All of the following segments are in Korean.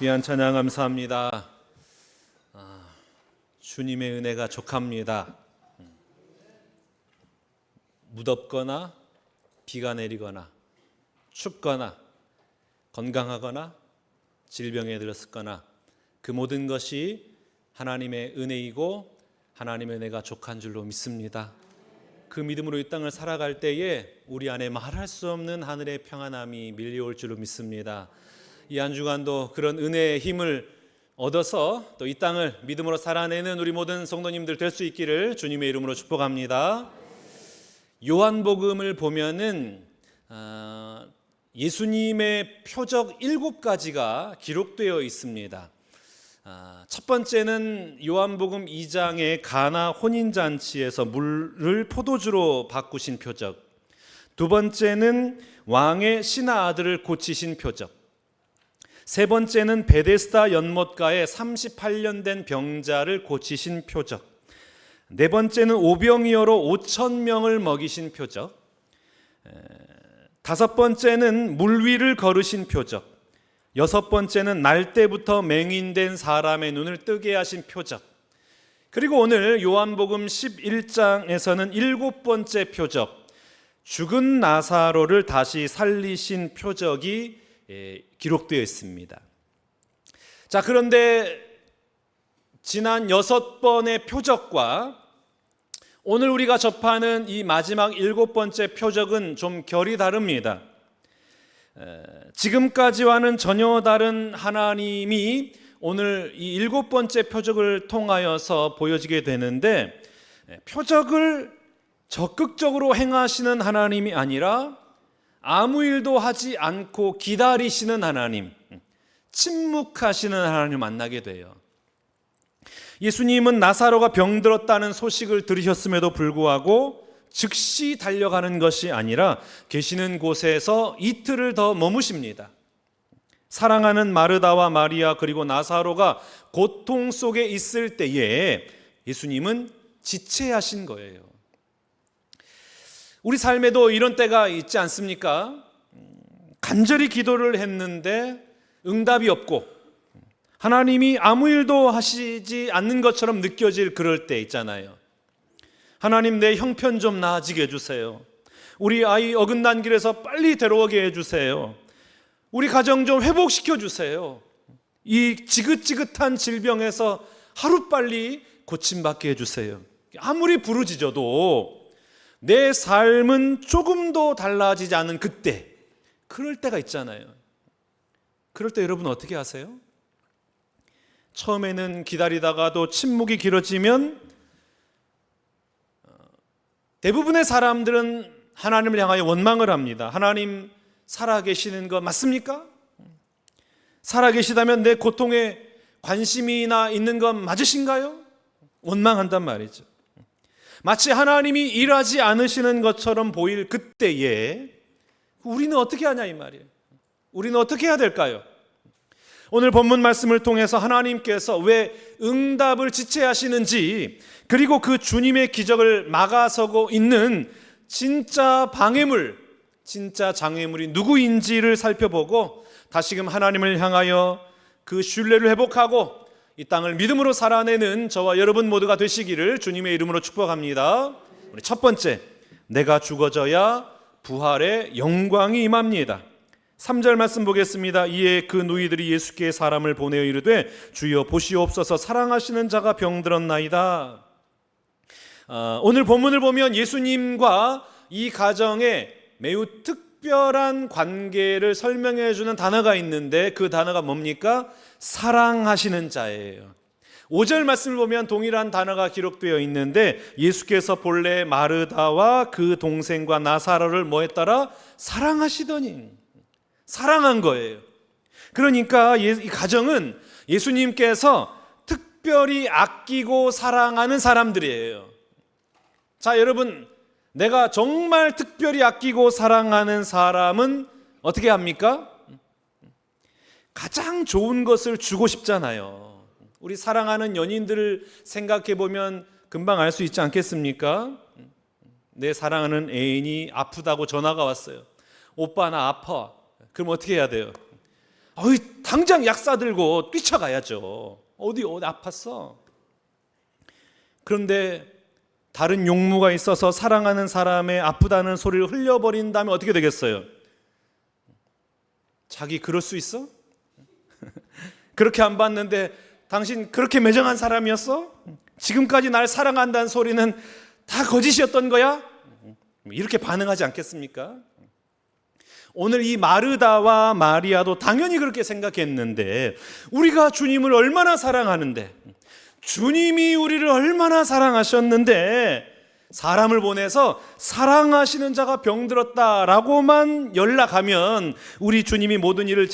귀한 찬양 감사합니다. 주님의 은혜가 족합니다. 무덥거나 비가 내리거나 춥거나 건강하거나 질병에 들었거나 그 모든 것이 하나님의 은혜이고 하나님의 은혜가 족한 줄로 믿습니다. 그 믿음으로 이 땅을 살아갈 때에 우리 안에 말할 수 없는 하늘의 평안함이 밀려올 줄로 믿습니다. 이 한 주간도 그런 은혜의 힘을 얻어서 또 이 땅을 믿음으로 살아내는 우리 모든 성도님들 될 수 있기를 주님의 이름으로 축복합니다. 요한복음을 보면은 예수님의 표적 7가지가 기록되어 있습니다. 첫 번째는 요한복음 2장의 가나 혼인잔치에서 물을 포도주로 바꾸신 표적, 두 번째는 왕의 신하 아들을 고치신 표적, 세 번째는 베데스다 연못가에 38년 된 병자를 고치신 표적, 네 번째는 오병이어로 5,000명을 먹이신 표적, 다섯 번째는 물 위를 걸으신 표적, 여섯 번째는 날 때부터 맹인된 사람의 눈을 뜨게 하신 표적, 그리고 오늘 요한복음 11장에서는 7번째 표적, 죽은 나사로를 다시 살리신 표적이 기록되어 있습니다. 자, 그런데 지난 6번의 표적과 오늘 우리가 접하는 이 마지막 7번째 표적은 좀 결이 다릅니다. 지금까지와는 전혀 다른 하나님이 오늘 이 7번째 표적을 통하여서 보여지게 되는데, 표적을 적극적으로 행하시는 하나님이 아니라 아무 일도 하지 않고 기다리시는 하나님, 침묵하시는 하나님을 만나게 돼요. 예수님은 나사로가 병들었다는 소식을 들으셨음에도 불구하고 즉시 달려가는 것이 아니라 계시는 곳에서 이틀을 더 머무십니다. 사랑하는 마르다와 마리아 그리고 나사로가 고통 속에 있을 때에 예수님은 지체하신 거예요. 우리 삶에도 이런 때가 있지 않습니까? 간절히 기도를 했는데 응답이 없고 하나님이 아무 일도 하시지 않는 것처럼 느껴질 그럴 때 있잖아요. 하나님, 내 형편 좀 나아지게 해주세요. 우리 아이 어긋난 길에서 빨리 데려오게 해주세요. 우리 가정 좀 회복시켜 주세요. 이 지긋지긋한 질병에서 하루빨리 고침받게 해주세요. 아무리 부르짖어도 내 삶은 조금도 달라지지 않은 그때, 그럴 때가 있잖아요. 그럴 때 여러분 어떻게 하세요? 처음에는 기다리다가도 침묵이 길어지면 대부분의 사람들은 하나님을 향하여 원망을 합니다. 하나님 살아계시는 거 맞습니까? 살아계시다면 내 고통에 관심이나 있는 건 맞으신가요? 원망한단 말이죠. 마치 하나님이 일하지 않으시는 것처럼 보일 그때에 우리는 어떻게 하냐 이 말이에요. 우리는 어떻게 해야 될까요? 오늘 본문 말씀을 통해서 하나님께서 왜 응답을 지체하시는지, 그리고 그 주님의 기적을 막아서고 있는 진짜 방해물, 진짜 장애물이 누구인지를 살펴보고 다시금 하나님을 향하여 그 신뢰를 회복하고 이 땅을 믿음으로 살아내는 저와 여러분 모두가 되시기를 주님의 이름으로 축복합니다. 우리 첫 번째, 내가 죽어져야 부활의 영광이 임합니다. 3절 말씀 보겠습니다. 이에 그 누이들이 예수께 사람을 보내어 이르되 주여 보시옵소서, 사랑하시는 자가 병들었나이다. 오늘 본문을 보면 예수님과 이 가정에 매우 특별한 관계를 설명해 주는 단어가 있는데 그 단어가 뭡니까? 사랑하시는 자예요. 5절 말씀을 보면 동일한 단어가 기록되어 있는데 예수께서 본래 마르다와 그 동생과 나사로를 뭐 했더라? 사랑하시더니, 사랑한 거예요. 그러니까 이 가정은 예수님께서 특별히 아끼고 사랑하는 사람들이에요. 자, 여러분, 내가 정말 특별히 아끼고 사랑하는 사람은 어떻게 합니까? 가장 좋은 것을 주고 싶잖아요. 우리 사랑하는 연인들을 생각해 보면 금방 알 수 있지 않겠습니까? 내 사랑하는 애인이 아프다고 전화가 왔어요. 오빠 나 아파. 그럼 어떻게 해야 돼요? 당장 약사 들고 뛰쳐가야죠. 어디 아팠어. 그런데 다른 용무가 있어서 사랑하는 사람의 아프다는 소리를 흘려버린다면 어떻게 되겠어요? 자기 그럴 수 있어? 그렇게 안 봤는데 당신 그렇게 매정한 사람이었어? 지금까지 날 사랑한다는 소리는 다 거짓이었던 거야? 이렇게 반응하지 않겠습니까? 오늘 이 마르다와 마리아도 당연히 그렇게 생각했는데, 우리가 주님을 얼마나 사랑하는데, 주님이 우리를 얼마나 사랑하셨는데 사람을 보내서 사랑하시는 자가 병들었다라고만 연락하면 우리 주님이 모든 일을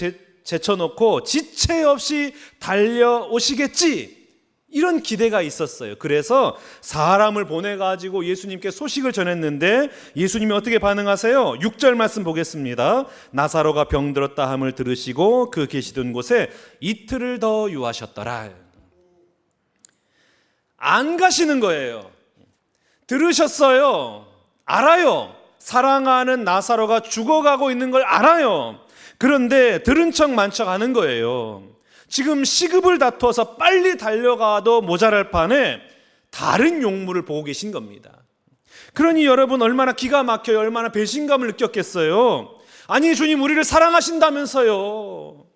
제쳐놓고 지체 없이 달려오시겠지, 이런 기대가 있었어요. 그래서 사람을 보내가지고 예수님께 소식을 전했는데 예수님이 어떻게 반응하세요? 6절 말씀 보겠습니다. 나사로가 병들었다 함을 들으시고 그 계시던 곳에 이틀을 더 유하셨더라. 안 가시는 거예요. 들으셨어요. 알아요. 사랑하는 나사로가 죽어가고 있는 걸 알아요. 그런데 들은 척 만척 하는 거예요. 지금 시급을 다투어서 빨리 달려가도 모자랄 판에 다른 용무를 보고 계신 겁니다. 그러니 여러분, 얼마나 기가 막혀요. 얼마나 배신감을 느꼈겠어요. 아니, 주님 우리를 사랑하신다면서요.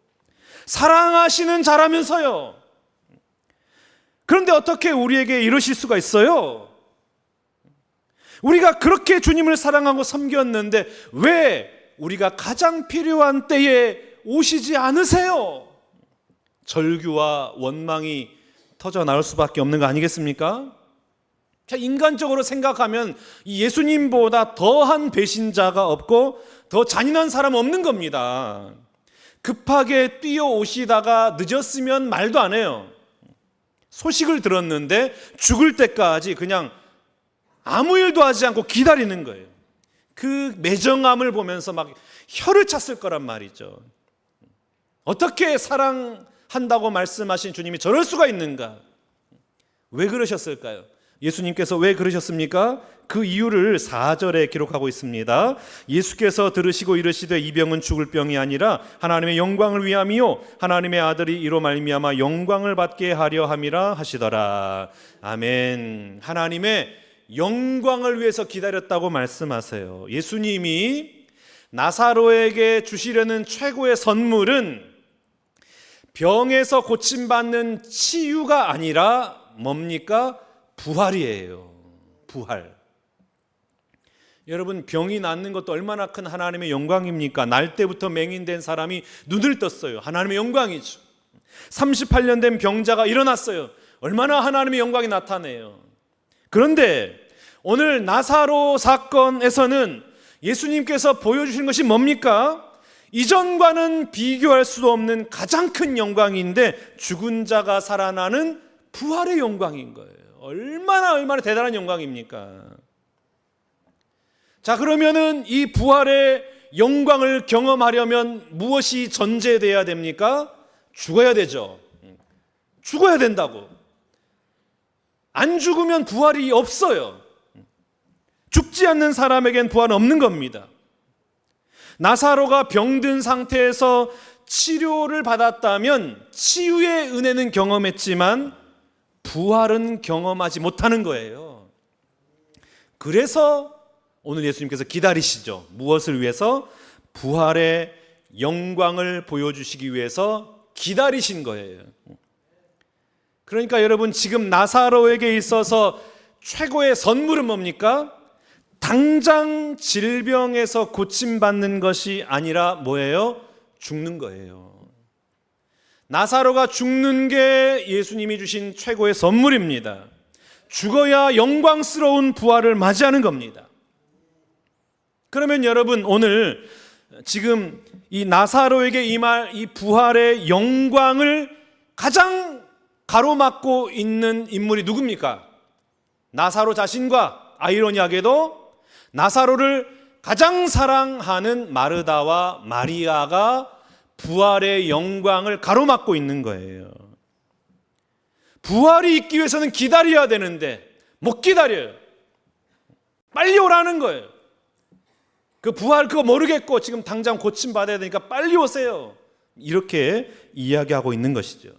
사랑하시는 자라면서요. 그런데 어떻게 우리에게 이러실 수가 있어요? 우리가 그렇게 주님을 사랑하고 섬겼는데 왜 우리가 가장 필요한 때에 오시지 않으세요? 절규와 원망이 터져 나올 수밖에 없는 거 아니겠습니까? 자, 인간적으로 생각하면 예수님보다 더한 배신자가 없고 더 잔인한 사람 없는 겁니다. 급하게 뛰어오시다가 늦었으면 말도 안 해요. 소식을 들었는데 죽을 때까지 그냥 아무 일도 하지 않고 기다리는 거예요. 그 매정함을 보면서 막 혀를 찼을 거란 말이죠. 어떻게 사랑한다고 말씀하신 주님이 저럴 수가 있는가? 왜 그러셨을까요? 예수님께서 왜 그러셨습니까? 그 이유를 4절에 기록하고 있습니다. 예수께서 들으시고 이르시되 이 병은 죽을 병이 아니라 하나님의 영광을 위함이요 하나님의 아들이 이로 말미암아 영광을 받게 하려 함이라 하시더라. 아멘. 하나님의 영광을 위해서 기다렸다고 말씀하세요. 예수님이 나사로에게 주시려는 최고의 선물은 병에서 고침받는 치유가 아니라 뭡니까? 부활이에요. 부활. 여러분, 병이 낫는 것도 얼마나 큰 하나님의 영광입니까? 날 때부터 맹인된 사람이 눈을 떴어요. 하나님의 영광이죠. 38년 된 병자가 일어났어요. 얼마나 하나님의 영광이 나타내요. 그런데 오늘 나사로 사건에서는 예수님께서 보여주신 것이 뭡니까? 이전과는 비교할 수 없는 가장 큰 영광인데 죽은 자가 살아나는 부활의 영광인 거예요. 얼마나 대단한 영광입니까? 자, 그러면은 이 부활의 영광을 경험하려면 무엇이 전제돼야 됩니까? 죽어야 되죠. 죽어야 된다고. 안 죽으면 부활이 없어요. 죽지 않는 사람에겐 부활은 없는 겁니다. 나사로가 병든 상태에서 치료를 받았다면 치유의 은혜는 경험했지만 부활은 경험하지 못하는 거예요. 그래서 오늘 예수님께서 기다리시죠. 무엇을 위해서? 부활의 영광을 보여주시기 위해서 기다리신 거예요. 그러니까 여러분, 지금 나사로에게 있어서 최고의 선물은 뭡니까? 당장 질병에서 고침받는 것이 아니라 뭐예요? 죽는 거예요. 나사로가 죽는 게 예수님이 주신 최고의 선물입니다. 죽어야 영광스러운 부활을 맞이하는 겁니다. 그러면 여러분, 오늘 지금 이 나사로에게 임할 이 부활의 영광을 가장 가로막고 있는 인물이 누굽니까? 나사로 자신과 아이러니하게도 나사로를 가장 사랑하는 마르다와 마리아가 부활의 영광을 가로막고 있는 거예요. 부활이 있기 위해서는 기다려야 되는데 못 기다려요. 빨리 오라는 거예요. 그 부활 그거 모르겠고 지금 당장 고침받아야 되니까 빨리 오세요. 이렇게 이야기하고 있는 것이죠.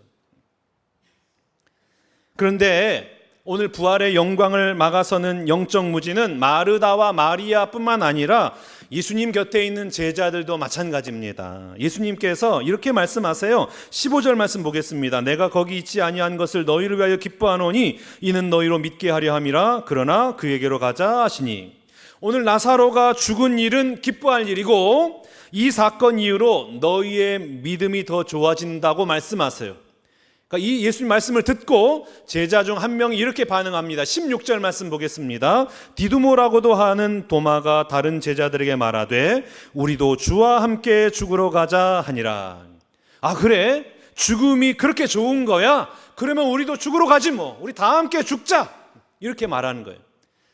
그런데 오늘 부활의 영광을 막아서는 영적 무지는 마르다와 마리아뿐만 아니라 예수님 곁에 있는 제자들도 마찬가지입니다. 예수님께서 이렇게 말씀하세요. 15절 말씀 보겠습니다. 내가 거기 있지 아니한 것을 너희를 위하여 기뻐하노니 이는 너희로 믿게 하려 함이라. 그러나 그에게로 가자 하시니, 오늘 나사로가 죽은 일은 기뻐할 일이고 이 사건 이후로 너희의 믿음이 더 좋아진다고 말씀하세요. 그러니까 이 예수님 말씀을 듣고 제자 중 한 명이 이렇게 반응합니다. 16절 말씀 보겠습니다. 디두모라고도 하는 도마가 다른 제자들에게 말하되 우리도 주와 함께 죽으러 가자 하니라. 아, 그래? 죽음이 그렇게 좋은 거야? 그러면 우리도 죽으러 가지 뭐. 우리 다 함께 죽자. 이렇게 말하는 거예요.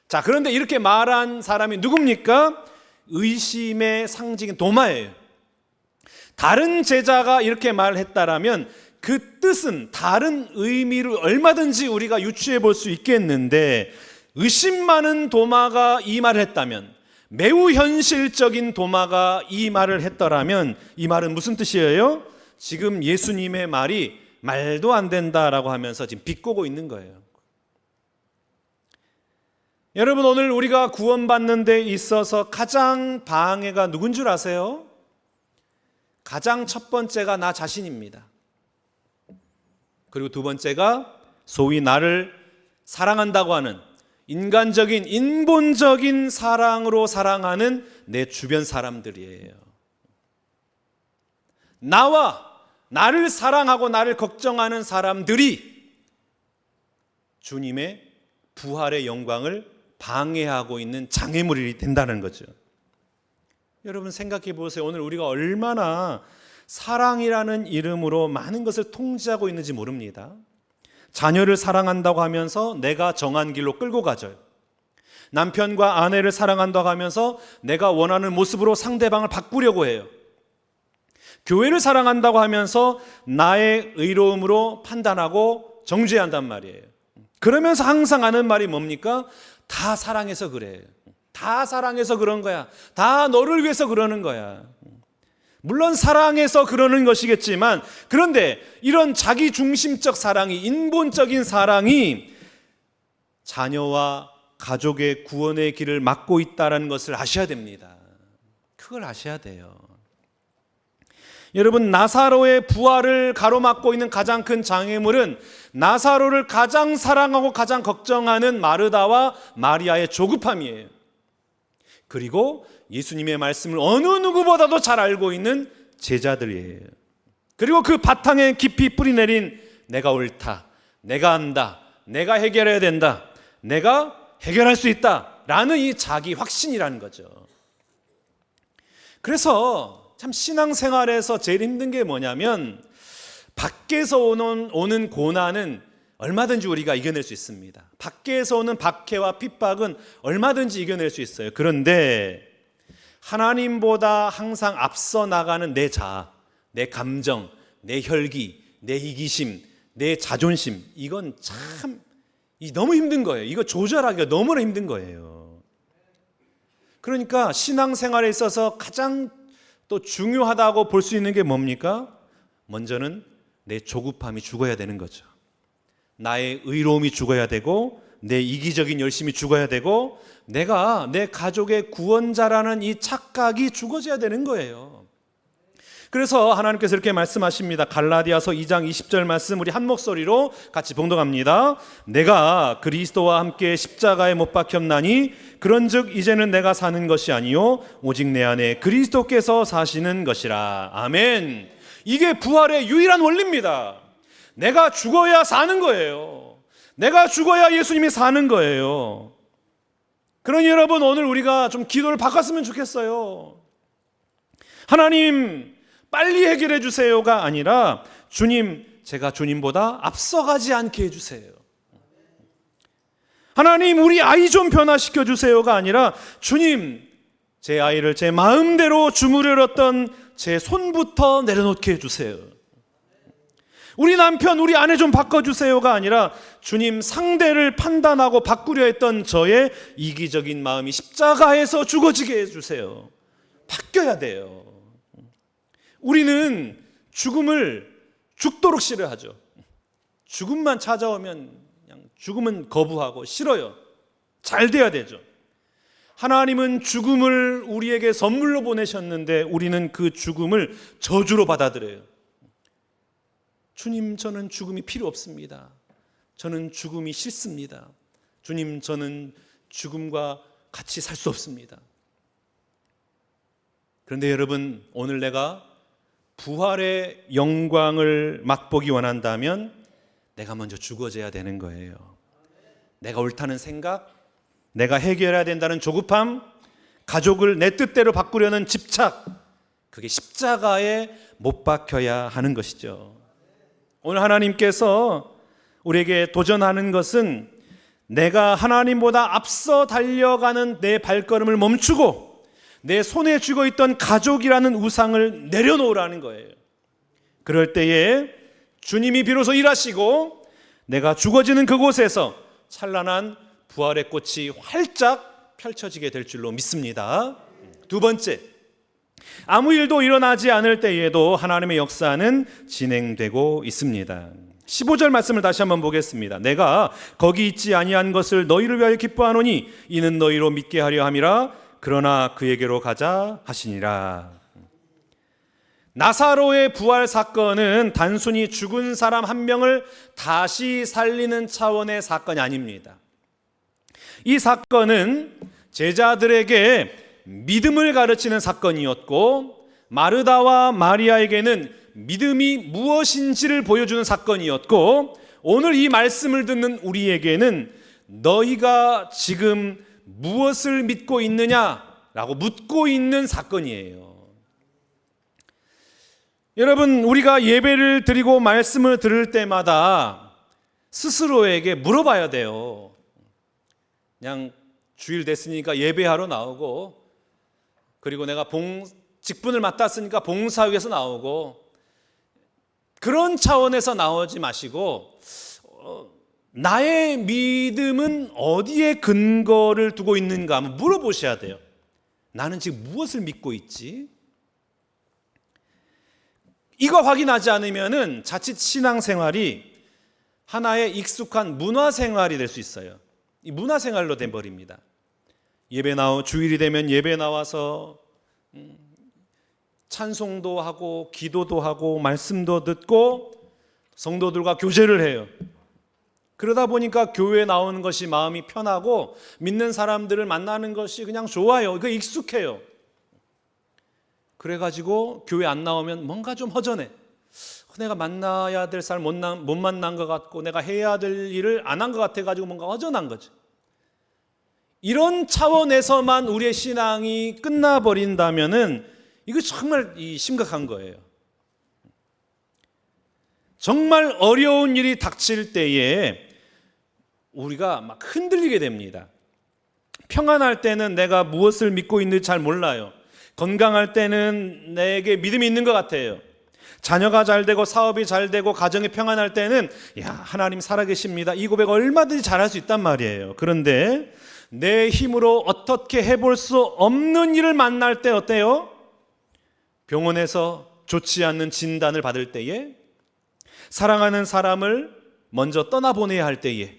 자, 그런데 이렇게 말한 사람이 누굽니까? 의심의 상징인 도마예요. 다른 제자가 이렇게 말했다라면 그 뜻은 다른 의미를 얼마든지 우리가 유추해 볼 수 있겠는데, 의심 많은 도마가 이 말을 했다면, 매우 현실적인 도마가 이 말을 했더라면 이 말은 무슨 뜻이에요? 지금 예수님의 말이 말도 안 된다라고 하면서 지금 비꼬고 있는 거예요. 여러분, 오늘 우리가 구원받는 데 있어서 가장 방해가 누군 줄 아세요? 가장 첫 번째가 나 자신입니다. 그리고 두 번째가 소위 나를 사랑한다고 하는 인간적인, 인본적인 사랑으로 사랑하는 내 주변 사람들이에요. 나를 사랑하고 나를 걱정하는 사람들이 주님의 부활의 영광을 방해하고 있는 장애물이 된다는 거죠. 여러분 생각해 보세요. 오늘 우리가 얼마나 사랑이라는 이름으로 많은 것을 통제하고 있는지 모릅니다. 자녀를 사랑한다고 하면서 내가 정한 길로 끌고 가져요. 남편과 아내를 사랑한다고 하면서 내가 원하는 모습으로 상대방을 바꾸려고 해요. 교회를 사랑한다고 하면서 나의 의로움으로 판단하고 정죄한단 말이에요. 그러면서 항상 하는 말이 뭡니까? 다 사랑해서 그래. 다 사랑해서 그런 거야. 다 너를 위해서 그러는 거야. 물론 사랑해서 그러는 것이겠지만, 그런데 이런 자기중심적 사랑이, 인본적인 사랑이 자녀와 가족의 구원의 길을 막고 있다는 것을 아셔야 됩니다. 그걸 아셔야 돼요. 여러분, 나사로의 부활을 가로막고 있는 가장 큰 장애물은 나사로를 가장 사랑하고 가장 걱정하는 마르다와 마리아의 조급함이에요. 그리고 예수님의 말씀을 어느 누구보다도 잘 알고 있는 제자들이에요. 그리고 그 바탕에 깊이 뿌리내린 내가 옳다, 내가 안다, 내가 해결해야 된다, 내가 해결할 수 있다 라는 이 자기 확신이라는 거죠. 그래서 참 신앙생활에서 제일 힘든 게 뭐냐면, 밖에서 오는 고난은 얼마든지 우리가 이겨낼 수 있습니다. 밖에서 오는 박해와 핍박은 얼마든지 이겨낼 수 있어요. 그런데 하나님보다 항상 앞서 나가는 내 자아, 내 감정, 내 혈기, 내 이기심, 내 자존심, 이건 참 너무 힘든 거예요. 이거 조절하기가 너무나 힘든 거예요. 그러니까 신앙생활에 있어서 가장 또 중요하다고 볼 수 있는 게 뭡니까? 먼저는 내 조급함이 죽어야 되는 거죠. 나의 의로움이 죽어야 되고, 내 이기적인 열심이 죽어야 되고, 내가 내 가족의 구원자라는 이 착각이 죽어져야 되는 거예요. 그래서 하나님께서 이렇게 말씀하십니다. 갈라디아서 2장 20절 말씀 우리 한 목소리로 같이 봉독합니다. 내가 그리스도와 함께 십자가에 못 박혔나니 그런즉 이제는 내가 사는 것이 아니요 오직 내 안에 그리스도께서 사시는 것이라. 아멘. 이게 부활의 유일한 원리입니다. 내가 죽어야 사는 거예요. 내가 죽어야 예수님이 사는 거예요. 그러니 여러분, 오늘 우리가 좀 기도를 바꿨으면 좋겠어요. 하나님 빨리 해결해 주세요가 아니라, 주님 제가 주님보다 앞서가지 않게 해주세요. 하나님 우리 아이 좀 변화시켜 주세요가 아니라, 주님 제 아이를 제 마음대로 주무르렀던 제 손부터 내려놓게 해주세요. 우리 남편 우리 아내 좀 바꿔주세요가 아니라, 주님 상대를 판단하고 바꾸려 했던 저의 이기적인 마음이 십자가에서 죽어지게 해주세요. 바뀌어야 돼요. 우리는 죽음을 죽도록 싫어하죠. 죽음만 찾아오면 그냥 죽음은 거부하고 싫어요. 잘 돼야 되죠. 하나님은 죽음을 우리에게 선물로 보내셨는데 우리는 그 죽음을 저주로 받아들여요. 주님, 저는 죽음이 필요 없습니다. 저는 죽음이 싫습니다. 주님, 저는 죽음과 같이 살 수 없습니다. 그런데 여러분, 오늘 내가 부활의 영광을 맛보기 원한다면 내가 먼저 죽어져야 되는 거예요. 내가 옳다는 생각, 내가 해결해야 된다는 조급함, 가족을 내 뜻대로 바꾸려는 집착, 그게 십자가에 못 박혀야 하는 것이죠. 오늘 하나님께서 우리에게 도전하는 것은 내가 하나님보다 앞서 달려가는 내 발걸음을 멈추고 내 손에 쥐고 있던 가족이라는 우상을 내려놓으라는 거예요. 그럴 때에 주님이 비로소 일하시고 내가 죽어지는 그곳에서 찬란한 부활의 꽃이 활짝 펼쳐지게 될 줄로 믿습니다. 두 번째, 아무 일도 일어나지 않을 때에도 하나님의 역사는 진행되고 있습니다. 15절 말씀을 다시 한번 보겠습니다. 내가 거기 있지 아니한 것을 너희를 위하여 기뻐하노니 이는 너희로 믿게 하려 함이라. 그러나 그에게로 가자 하시니라. 나사로의 부활 사건은 단순히 죽은 사람 한 명을 다시 살리는 차원의 사건이 아닙니다. 이 사건은 제자들에게 믿음을 가르치는 사건이었고 마르다와 마리아에게는 믿음이 무엇인지를 보여주는 사건이었고 오늘 이 말씀을 듣는 우리에게는 너희가 지금 무엇을 믿고 있느냐라고 묻고 있는 사건이에요. 여러분, 우리가 예배를 드리고 말씀을 들을 때마다 스스로에게 물어봐야 돼요. 그냥 주일 됐으니까 예배하러 나오고, 그리고 내가 직분을 맡았으니까 봉사위에서 나오고, 그런 차원에서 나오지 마시고 나의 믿음은 어디에 근거를 두고 있는가 한번 물어보셔야 돼요. 나는 지금 무엇을 믿고 있지? 이거 확인하지 않으면은 자칫 신앙생활이 하나의 익숙한 문화생활이 될 수 있어요. 이 문화생활로 돼버립니다. 주일이 되면 예배 나와서 찬송도 하고 기도도 하고 말씀도 듣고 성도들과 교제를 해요. 그러다 보니까 교회에 나오는 것이 마음이 편하고 믿는 사람들을 만나는 것이 그냥 좋아요. 그게 익숙해요. 그래가지고 교회 안 나오면 뭔가 좀 허전해. 내가 만나야 될 사람 못 만난 것 같고 내가 해야 될 일을 안 한 것 같아가지고 뭔가 허전한 거죠. 이런 차원에서만 우리의 신앙이 끝나버린다면은 이거 정말 심각한 거예요. 정말 어려운 일이 닥칠 때에 우리가 막 흔들리게 됩니다. 평안할 때는 내가 무엇을 믿고 있는지 잘 몰라요. 건강할 때는 내게 믿음이 있는 것 같아요. 자녀가 잘 되고 사업이 잘 되고 가정이 평안할 때는 하나님 살아계십니다. 이 고백 얼마든지 잘할 수 있단 말이에요. 그런데 내 힘으로 어떻게 해볼 수 없는 일을 만날 때 어때요? 병원에서 좋지 않는 진단을 받을 때에, 사랑하는 사람을 먼저 떠나보내야 할 때에,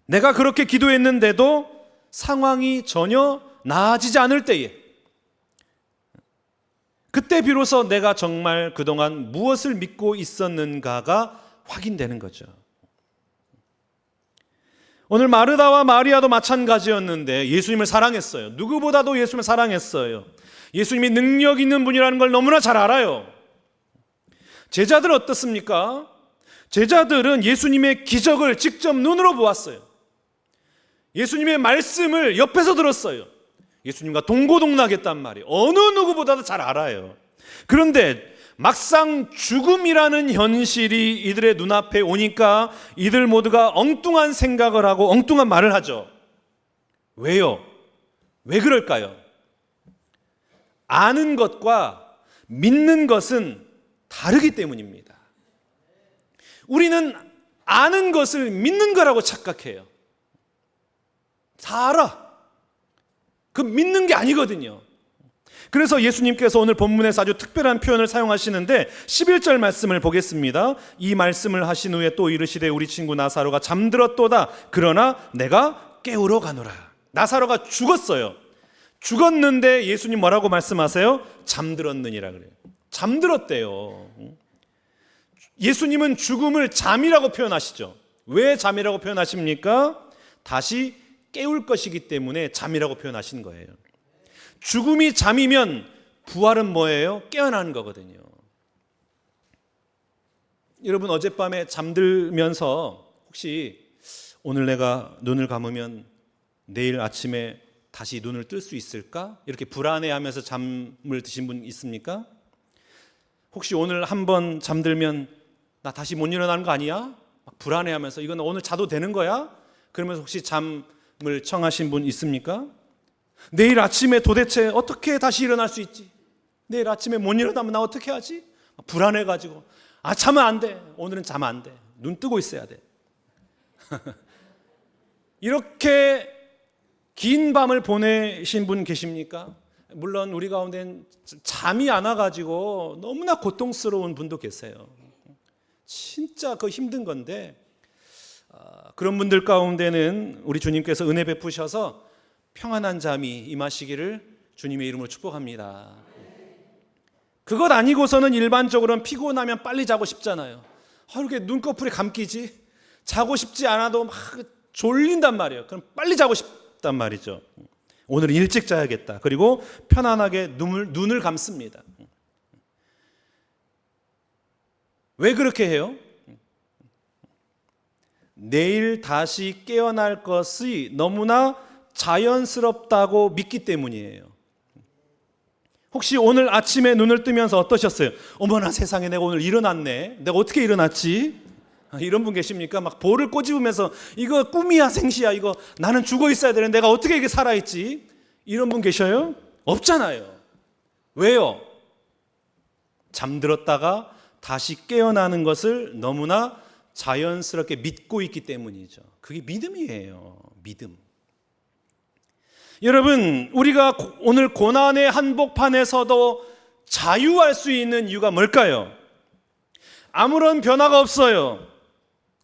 내가 그렇게 기도했는데도 상황이 전혀 나아지지 않을 때에, 그때 비로소 내가 정말 그동안 무엇을 믿고 있었는가가 확인되는 거죠. 오늘 마르다와 마리아도 마찬가지였는데 예수님을 사랑했어요. 누구보다도 예수님을 사랑했어요. 예수님이 능력 있는 분이라는 걸 너무나 잘 알아요. 제자들은 어떻습니까? 제자들은 예수님의 기적을 직접 눈으로 보았어요. 예수님의 말씀을 옆에서 들었어요. 예수님과 동고동락했단 말이에요. 어느 누구보다도 잘 알아요. 그런데 막상 죽음이라는 현실이 이들의 눈앞에 오니까 이들 모두가 엉뚱한 생각을 하고 엉뚱한 말을 하죠. 왜요? 왜 그럴까요? 아는 것과 믿는 것은 다르기 때문입니다. 우리는 아는 것을 믿는 거라고 착각해요. 다 알아. 그 믿는 게 아니거든요. 그래서 예수님께서 오늘 본문에서 아주 특별한 표현을 사용하시는데 11절 말씀을 보겠습니다. 이 말씀을 하신 후에 또 이르시되 우리 친구 나사로가 잠들었도다. 그러나 내가 깨우러 가노라. 나사로가 죽었어요. 죽었는데 예수님 뭐라고 말씀하세요? 잠들었느니라 그래요. 잠들었대요. 예수님은 죽음을 잠이라고 표현하시죠. 왜 잠이라고 표현하십니까? 다시 깨울 것이기 때문에 잠이라고 표현하신 거예요. 죽음이 잠이면 부활은 뭐예요? 깨어나는 거거든요. 여러분 어젯밤에 잠들면서 혹시 오늘 내가 눈을 감으면 내일 아침에 다시 눈을 뜰 수 있을까? 이렇게 불안해하면서 잠을 드신 분 있습니까? 혹시 오늘 한번 잠들면 나 다시 못 일어나는 거 아니야? 막 불안해하면서 이건 오늘 자도 되는 거야? 그러면서 혹시 잠을 청하신 분 있습니까? 내일 아침에 도대체 어떻게 다시 일어날 수 있지? 내일 아침에 못 일어나면 나 어떻게 하지? 불안해가지고 자면 안 돼. 오늘은 자면 안 돼. 눈 뜨고 있어야 돼. 이렇게 긴 밤을 보내신 분 계십니까? 물론 우리 가운데는 잠이 안 와가지고 너무나 고통스러운 분도 계세요. 진짜 그 힘든 건데 그런 분들 가운데는 우리 주님께서 은혜 베푸셔서 평안한 잠이 임하시기를 주님의 이름으로 축복합니다. 그것 아니고서는 일반적으로는 피곤하면 빨리 자고 싶잖아요. 이렇게 눈꺼풀이 감기지? 자고 싶지 않아도 막 졸린단 말이에요. 그럼 빨리 자고 싶단 말이죠. 오늘은 일찍 자야겠다. 그리고 편안하게 눈을 감습니다. 왜 그렇게 해요? 내일 다시 깨어날 것이 너무나 자연스럽다고 믿기 때문이에요. 혹시 오늘 아침에 눈을 뜨면서 어떠셨어요? 어머나 세상에 내가 오늘 일어났네. 내가 어떻게 일어났지? 이런 분 계십니까? 막 볼을 꼬집으면서 이거 꿈이야 생시야 이거 나는 죽어 있어야 되는데 내가 어떻게 이렇게 살아있지? 이런 분 계셔요? 없잖아요. 왜요? 잠들었다가 다시 깨어나는 것을 너무나 자연스럽게 믿고 있기 때문이죠. 그게 믿음이에요. 믿음. 여러분 우리가 오늘 고난의 한복판에서도 자유할 수 있는 이유가 뭘까요? 아무런 변화가 없어요.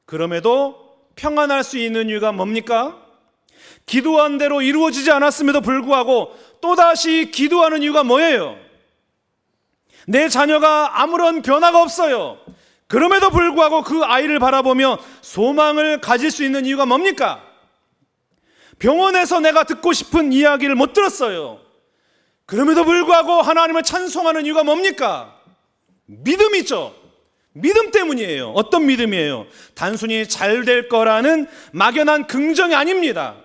그럼에도 평안할 수 있는 이유가 뭡니까? 기도한 대로 이루어지지 않았음에도 불구하고 또다시 기도하는 이유가 뭐예요? 내 자녀가 아무런 변화가 없어요. 그럼에도 불구하고 그 아이를 바라보며 소망을 가질 수 있는 이유가 뭡니까? 병원에서 내가 듣고 싶은 이야기를 못 들었어요. 그럼에도 불구하고 하나님을 찬송하는 이유가 뭡니까? 믿음이죠. 믿음 때문이에요. 어떤 믿음이에요? 단순히 잘 될 거라는 막연한 긍정이 아닙니다.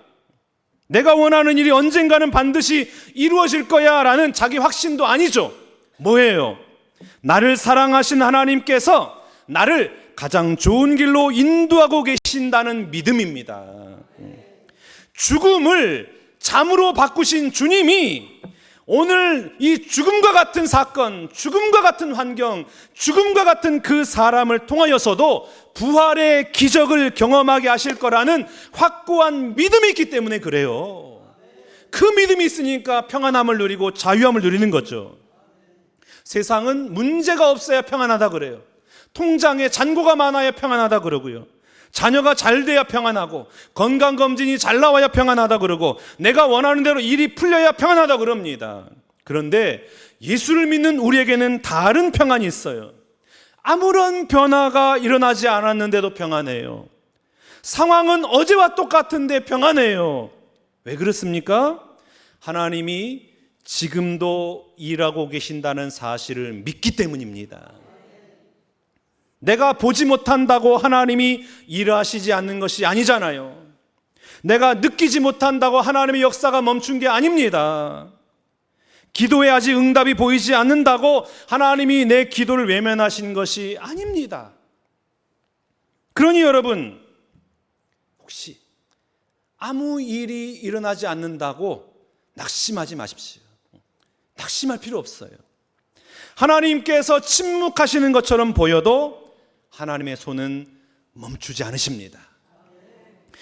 내가 원하는 일이 언젠가는 반드시 이루어질 거야 라는 자기 확신도 아니죠. 뭐예요? 나를 사랑하신 하나님께서 나를 가장 좋은 길로 인도하고 계신다는 믿음입니다. 죽음을 잠으로 바꾸신 주님이 오늘 이 죽음과 같은 사건, 죽음과 같은 환경, 죽음과 같은 그 사람을 통하여서도 부활의 기적을 경험하게 하실 거라는 확고한 믿음이 있기 때문에 그래요. 그 믿음이 있으니까 평안함을 누리고 자유함을 누리는 거죠. 세상은 문제가 없어야 평안하다 그래요. 통장에 잔고가 많아야 평안하다 그러고요. 자녀가 잘 돼야 평안하고 건강검진이 잘 나와야 평안하다 그러고 내가 원하는 대로 일이 풀려야 평안하다 그럽니다. 그런데 예수를 믿는 우리에게는 다른 평안이 있어요. 아무런 변화가 일어나지 않았는데도 평안해요. 상황은 어제와 똑같은데 평안해요. 왜 그렇습니까? 하나님이 지금도 일하고 계신다는 사실을 믿기 때문입니다. 내가 보지 못한다고 하나님이 일하시지 않는 것이 아니잖아요. 내가 느끼지 못한다고 하나님의 역사가 멈춘 게 아닙니다. 기도에 아직 응답이 보이지 않는다고 하나님이 내 기도를 외면하신 것이 아닙니다. 그러니 여러분, 혹시 아무 일이 일어나지 않는다고 낙심하지 마십시오. 낙심할 필요 없어요. 하나님께서 침묵하시는 것처럼 보여도 하나님의 손은 멈추지 않으십니다.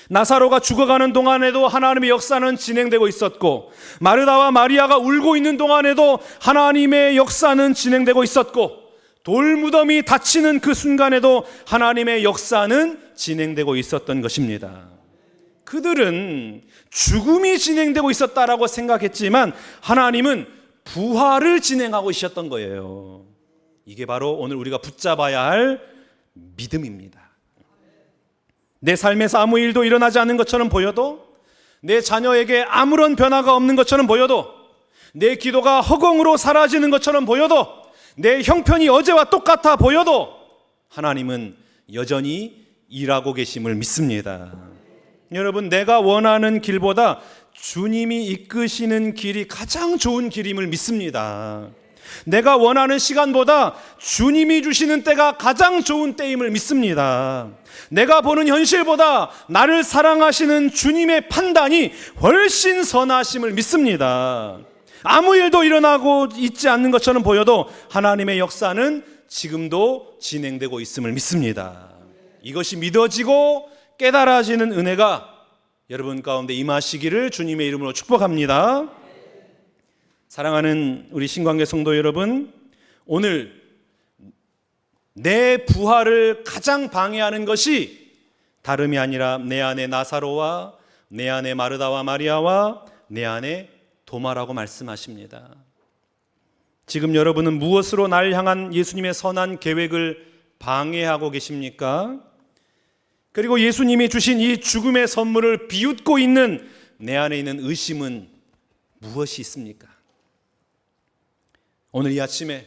나사로가 죽어가는 동안에도 하나님의 역사는 진행되고 있었고, 마르다와 마리아가 울고 있는 동안에도 하나님의 역사는 진행되고 있었고, 돌무덤이 닫히는 그 순간에도 하나님의 역사는 진행되고 있었던 것입니다. 그들은 죽음이 진행되고 있었다라고 생각했지만 하나님은 부활을 진행하고 있었던 거예요. 이게 바로 오늘 우리가 붙잡아야 할 믿음입니다. 내 삶에서 아무 일도 일어나지 않는 것처럼 보여도, 내 자녀에게 아무런 변화가 없는 것처럼 보여도, 내 기도가 허공으로 사라지는 것처럼 보여도, 내 형편이 어제와 똑같아 보여도 하나님은 여전히 일하고 계심을 믿습니다. 여러분, 내가 원하는 길보다 주님이 이끄시는 길이 가장 좋은 길임을 믿습니다. 내가 원하는 시간보다 주님이 주시는 때가 가장 좋은 때임을 믿습니다. 내가 보는 현실보다 나를 사랑하시는 주님의 판단이 훨씬 선하심을 믿습니다. 아무 일도 일어나고 있지 않는 것처럼 보여도 하나님의 역사는 지금도 진행되고 있음을 믿습니다. 이것이 믿어지고 깨달아지는 은혜가 여러분 가운데 임하시기를 주님의 이름으로 축복합니다. 사랑하는 우리 신관계 성도 여러분, 오늘 내 부활을 가장 방해하는 것이 다름이 아니라 내 안에 나사로와 내 안에 마르다와 마리아와 내 안에 도마라고 말씀하십니다. 지금 여러분은 무엇으로 날 향한 예수님의 선한 계획을 방해하고 계십니까? 그리고 예수님이 주신 이 죽음의 선물을 비웃고 있는 내 안에 있는 의심은 무엇이 있습니까? 오늘 이 아침에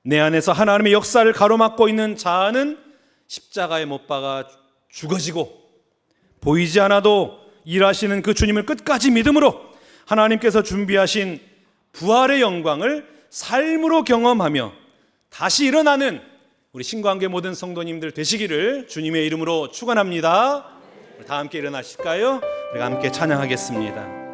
내 안에서 하나님의 역사를 가로막고 있는 자아는 십자가에 못 박아 죽어지고, 보이지 않아도 일하시는 그 주님을 끝까지 믿음으로 하나님께서 준비하신 부활의 영광을 삶으로 경험하며 다시 일어나는 우리 신관계 모든 성도님들 되시기를 주님의 이름으로 축원합니다. 다 함께 일어나실까요? 우리가 함께 찬양하겠습니다.